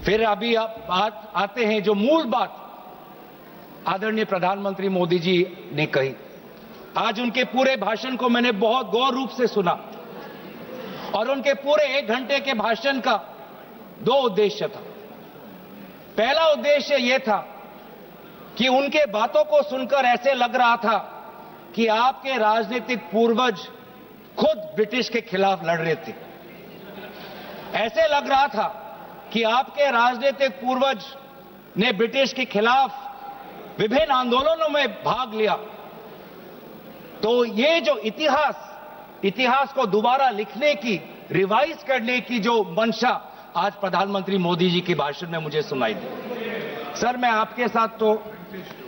फिर अभी आप आते हैं जो मूल बात आदरणीय प्रधानमंत्री मोदी जी ने कही। आज उनके पूरे भाषण को मैंने बहुत गौर रूप से सुना और उनके पूरे 1 घंटे के भाषण का 2 उद्देश्य था। पहला उद्देश्य यह था कि उनके बातों को सुनकर ऐसे लग रहा था कि आपके राजनीतिक पूर्वज खुद ब्रिटिश के खिलाफ लड़ रहे थे। ऐसे लग रहा था कि आपके राजनीतिक पूर्वज ने ब्रिटिश के खिलाफ विभिन्न आंदोलनों में भाग लिया। तो ये जो इतिहास को दोबारा लिखने की, रिवाइज करने की जो मंशा आज प्रधानमंत्री मोदी जी के भाषण में मुझे सुनाई दी। सर, मैं आपके साथ तो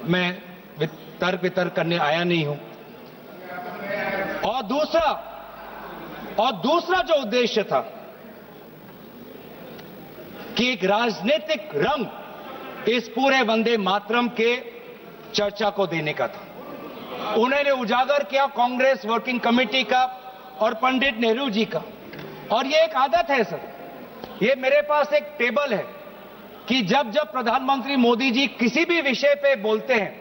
मैं तर्क वितर्क करने आया नहीं हूं। और दूसरा जो उद्देश्य था कि एक राजनीतिक रंग इस पूरे वंदे मातरम के चर्चा को देने का था। उन्होंने उजागर किया कांग्रेस वर्किंग कमेटी का और पंडित नेहरू जी का। और ये एक आदत है सर, ये मेरे पास एक टेबल है कि जब जब प्रधानमंत्री मोदी जी किसी भी विषय पे बोलते हैं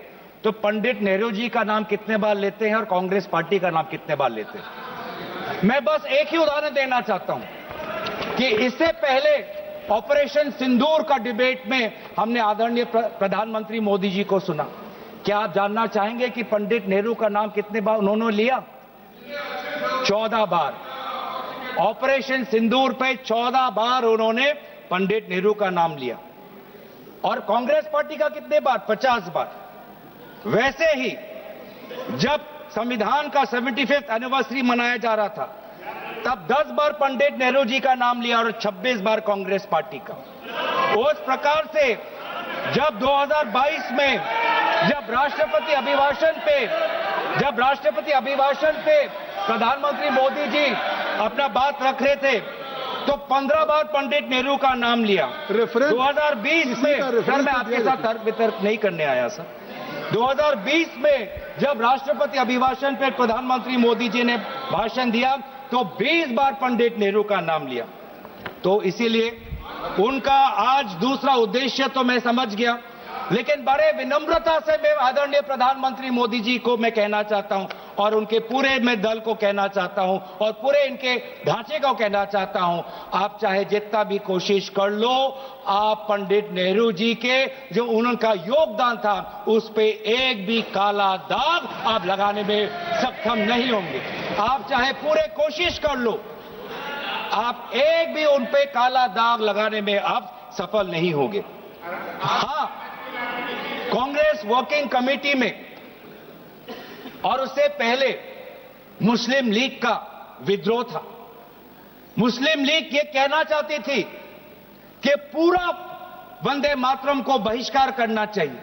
तो पंडित नेहरू जी का नाम कितने बार लेते हैं और कांग्रेस पार्टी का नाम कितने बार लेते हैं। मैं बस एक ही उदाहरण देना चाहता हूं कि इससे पहले ऑपरेशन सिंदूर का डिबेट में हमने आदरणीय प्रधानमंत्री मोदी जी को सुना। क्या आप जानना चाहेंगे कि पंडित नेहरू का नाम कितने बार उन्होंने लिया? 14 बार। ऑपरेशन सिंदूर पे 14 बार उन्होंने पंडित नेहरू का नाम लिया। और कांग्रेस पार्टी का कितने बार? 50 बार। वैसे ही जब संविधान का 75th एनिवर्सरी मनाया जा रहा था तब 10 बार पंडित नेहरू जी का नाम लिया और 26 बार कांग्रेस पार्टी का। उस प्रकार से जब 2022 में जब राष्ट्रपति अभिभाषण पे प्रधानमंत्री मोदी जी अपना बात रख रहे थे तो 15 बार पंडित नेहरू का नाम लिया। 2020 में, सर मैं आपके साथ तर्क वितर्क नहीं करने आया सर, 2020 में जब राष्ट्रपति अभिभाषण पे प्रधानमंत्री मोदी जी ने भाषण दिया तो 20 बार पंडित नेहरू का नाम लिया। तो इसीलिए उनका आज दूसरा उद्देश्य तो मैं समझ गया, लेकिन बड़े विनम्रता से मैं आदरणीय प्रधानमंत्री मोदी जी को मैं कहना चाहता हूं और उनके पूरे मैं दल को कहना चाहता हूं और पूरे इनके ढांचे को कहना चाहता हूं, आप चाहे जितना भी कोशिश कर लो, आप पंडित नेहरू जी के जो उनका योगदान था उस पे एक भी काला दाग आप लगाने में सक्षम नहीं होंगे। आप चाहे पूरे कोशिश कर लो, आप एक भी उन पे काला दाग लगाने में आप सफल नहीं होंगे। हां, कांग्रेस वर्किंग कमेटी में और उससे पहले मुस्लिम लीग का विद्रोह था। मुस्लिम लीग ये कहना चाहती थी कि पूरा वंदे मातरम को बहिष्कार करना चाहिए,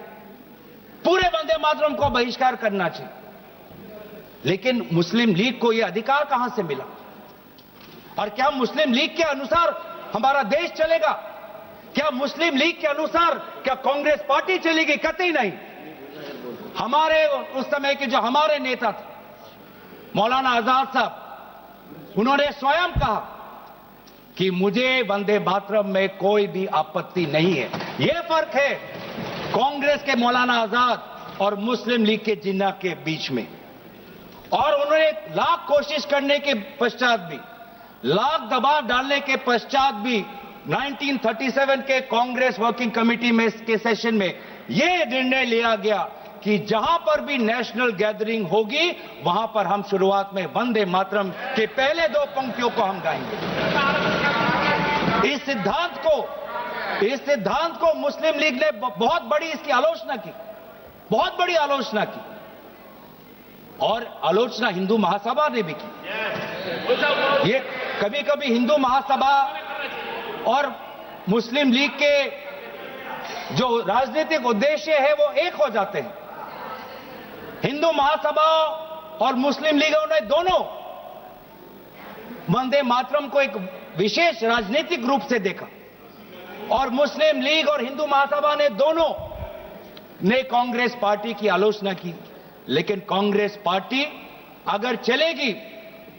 पूरे वंदे मातरम को बहिष्कार करना चाहिए। लेकिन मुस्लिम लीग को यह अधिकार कहां से मिला? और क्या मुस्लिम लीग के अनुसार हमारा देश चलेगा? क्या मुस्लिम लीग के अनुसार क्या कांग्रेस पार्टी चलेगी? कतई नहीं। हमारे उस समय के जो हमारे नेता थे मौलाना आजाद साहब, उन्होंने स्वयं कहा कि मुझे वंदे मातरम में कोई भी आपत्ति नहीं है। यह फर्क है कांग्रेस के मौलाना आजाद और मुस्लिम लीग के जिन्ना के बीच में। और उन्होंने लाख कोशिश करने के पश्चात भी, लाख दबाव डालने के पश्चात भी 1937 के कांग्रेस वर्किंग कमेटी में के सेशन में यह निर्णय लिया गया कि जहां पर भी नेशनल गैदरिंग होगी वहां पर हम शुरुआत में वंदे मातरम के पहले 2 पंक्तियों को हम गाएंगे। इस सिद्धांत को मुस्लिम लीग ने बहुत बड़ी इसकी आलोचना की, बहुत बड़ी आलोचना की। और आलोचना हिंदू महासभा ने भी की। ये कभी कभी हिंदू महासभा और मुस्लिम लीग के जो राजनीतिक उद्देश्य है वो एक हो जाते हैं। हिंदू महासभा और मुस्लिम लीगों ने दोनों वंदे मातरम को एक विशेष राजनीतिक रूप से देखा और मुस्लिम लीग और हिंदू महासभा ने दोनों ने कांग्रेस पार्टी की आलोचना की। लेकिन कांग्रेस पार्टी अगर चलेगी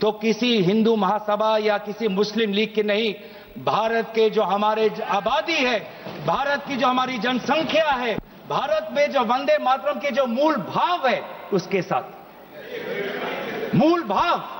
तो किसी हिंदू महासभा या किसी मुस्लिम लीग की नहीं, भारत के जो हमारे आबादी है भारत की जो हमारी जनसंख्या है, भारत में जो वंदे मातरम के जो मूल भाव है, उसके साथ मूल भाव